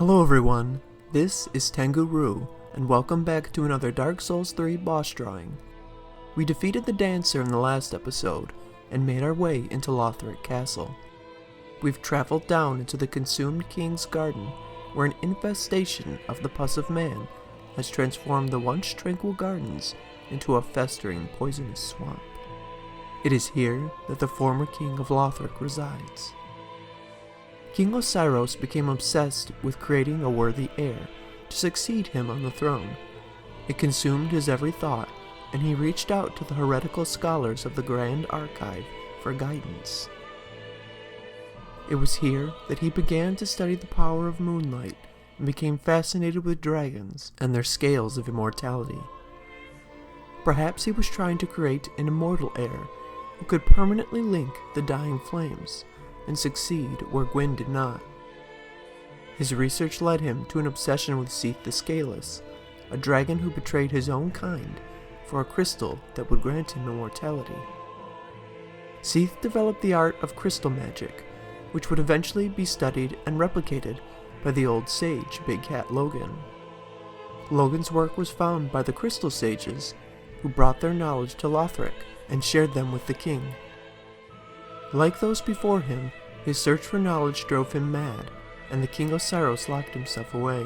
Hello everyone, this is Tengu, and welcome back to another Dark Souls 3 boss drawing. We defeated the Dancer in the last episode, and made our way into Lothric Castle. We've traveled down into the Consumed King's Garden, where an infestation of the Pus of Man has transformed the once tranquil gardens into a festering poisonous swamp. It is here that the former king of Lothric resides. King Oceiros became obsessed with creating a worthy heir to succeed him on the throne. It consumed his every thought, and he reached out to the heretical scholars of the Grand Archive for guidance. It was here that he began to study the power of moonlight and became fascinated with dragons and their scales of immortality. Perhaps he was trying to create an immortal heir who could permanently link the dying flames and succeed where Gwyn did not. His research led him to an obsession with Seath the Scaleless, a dragon who betrayed his own kind for a crystal that would grant him immortality. Seath developed the art of crystal magic, which would eventually be studied and replicated by the old sage Big Cat Logan. Logan's work was found by the crystal sages, who brought their knowledge to Lothric and shared them with the king. Like those before him, his search for knowledge drove him mad, and the King Oceiros locked himself away.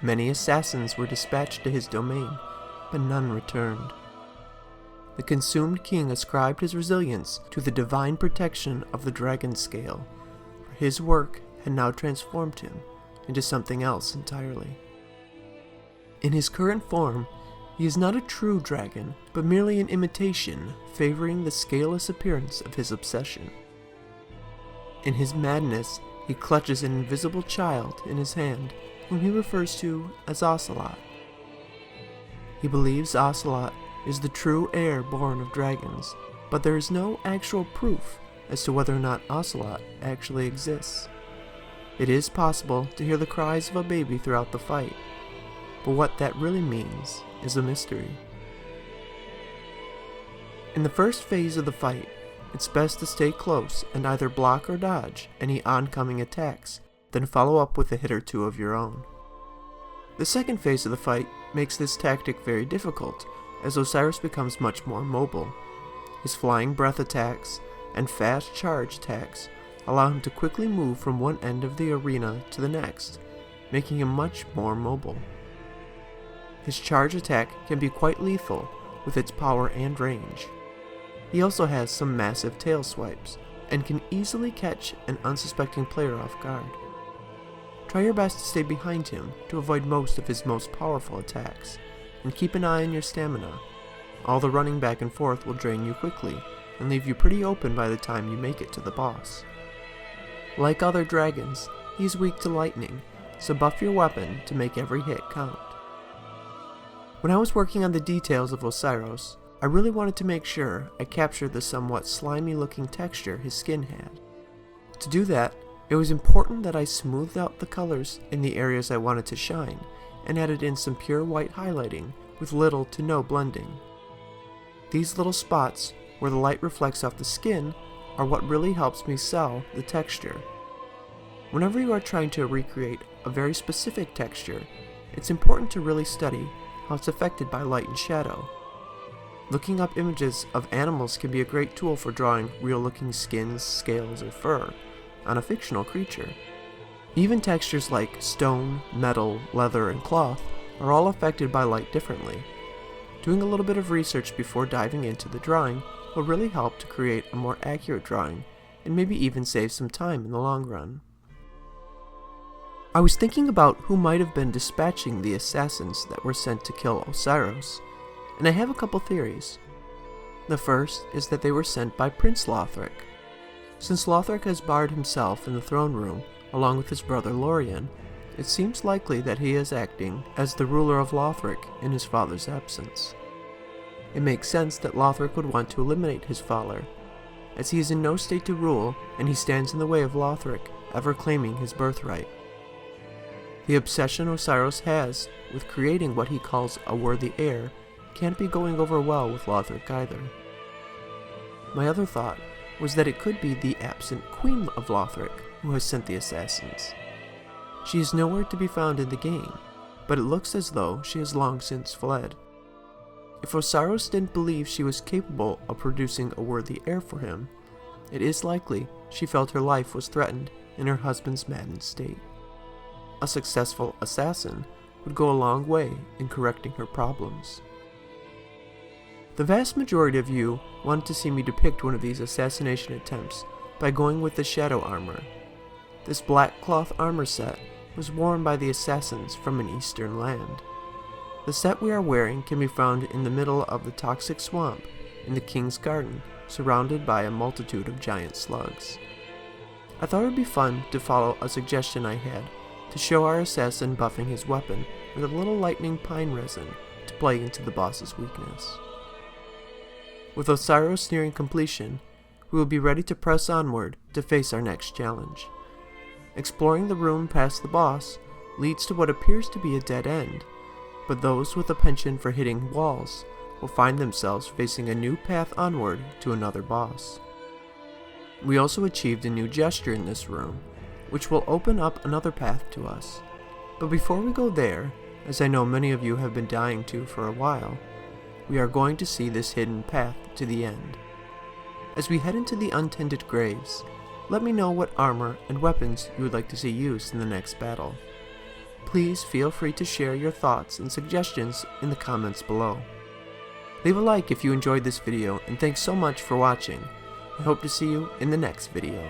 Many assassins were dispatched to his domain, but none returned. The consumed king ascribed his resilience to the divine protection of the dragon scale, for his work had now transformed him into something else entirely. In his current form, he is not a true dragon, but merely an imitation, favoring the scaleless appearance of his obsession. In his madness, he clutches an invisible child in his hand, whom he refers to as Ocelot. He believes Ocelot is the true heir born of dragons, but there is no actual proof as to whether or not Ocelot actually exists. It is possible to hear the cries of a baby throughout the fight, but what that really means is a mystery. In the first phase of the fight, it's best to stay close and either block or dodge any oncoming attacks, then follow up with a hit or two of your own. The second phase of the fight makes this tactic very difficult, as Oceiros becomes much more mobile. His flying breath attacks and fast charge attacks allow him to quickly move from one end of the arena to the next, making him much more mobile. His charge attack can be quite lethal with its power and range. He also has some massive tail swipes, and can easily catch an unsuspecting player off guard. Try your best to stay behind him to avoid most of his most powerful attacks, and keep an eye on your stamina. All the running back and forth will drain you quickly, and leave you pretty open by the time you make it to the boss. Like other dragons, he is weak to lightning, so buff your weapon to make every hit count. When I was working on the details of Oceiros, I really wanted to make sure I captured the somewhat slimy looking texture his skin had. To do that, it was important that I smoothed out the colors in the areas I wanted to shine, and added in some pure white highlighting with little to no blending. These little spots, where the light reflects off the skin, are what really helps me sell the texture. Whenever you are trying to recreate a very specific texture, it's important to really study how it's affected by light and shadow. Looking up images of animals can be a great tool for drawing real-looking skins, scales, or fur on a fictional creature. Even textures like stone, metal, leather, and cloth are all affected by light differently. Doing a little bit of research before diving into the drawing will really help to create a more accurate drawing, and maybe even save some time in the long run. I was thinking about who might have been dispatching the assassins that were sent to kill Oceiros, and I have a couple theories. The first is that they were sent by Prince Lothric. Since Lothric has barred himself in the throne room along with his brother Lorien, it seems likely that he is acting as the ruler of Lothric in his father's absence. It makes sense that Lothric would want to eliminate his father, as he is in no state to rule and he stands in the way of Lothric ever claiming his birthright. The obsession Oceiros has with creating what he calls a worthy heir can't be going over well with Lothric either. My other thought was that it could be the absent Queen of Lothric who has sent the assassins. She is nowhere to be found in the game, but it looks as though she has long since fled. If Oceiros didn't believe she was capable of producing a worthy heir for him, it is likely she felt her life was threatened in her husband's maddened state. A successful assassin would go a long way in correcting her problems. The vast majority of you want to see me depict one of these assassination attempts by going with the shadow armor. This black cloth armor set was worn by the assassins from an eastern land. The set we are wearing can be found in the middle of the toxic swamp in the King's Garden, surrounded by a multitude of giant slugs. I thought it would be fun to follow a suggestion I had to show our assassin buffing his weapon with a little lightning pine resin to play into the boss's weakness. With Oceiros nearing completion, we will be ready to press onward to face our next challenge. Exploring the room past the boss leads to what appears to be a dead end, but those with a penchant for hitting walls will find themselves facing a new path onward to another boss. We also achieved a new gesture in this room, which will open up another path to us. But before we go there, as I know many of you have been dying to for a while, we are going to see this hidden path to the end. As we head into the untended graves, let me know what armor and weapons you would like to see used in the next battle. Please feel free to share your thoughts and suggestions in the comments below. Leave a like if you enjoyed this video, and thanks so much for watching. I hope to see you in the next video.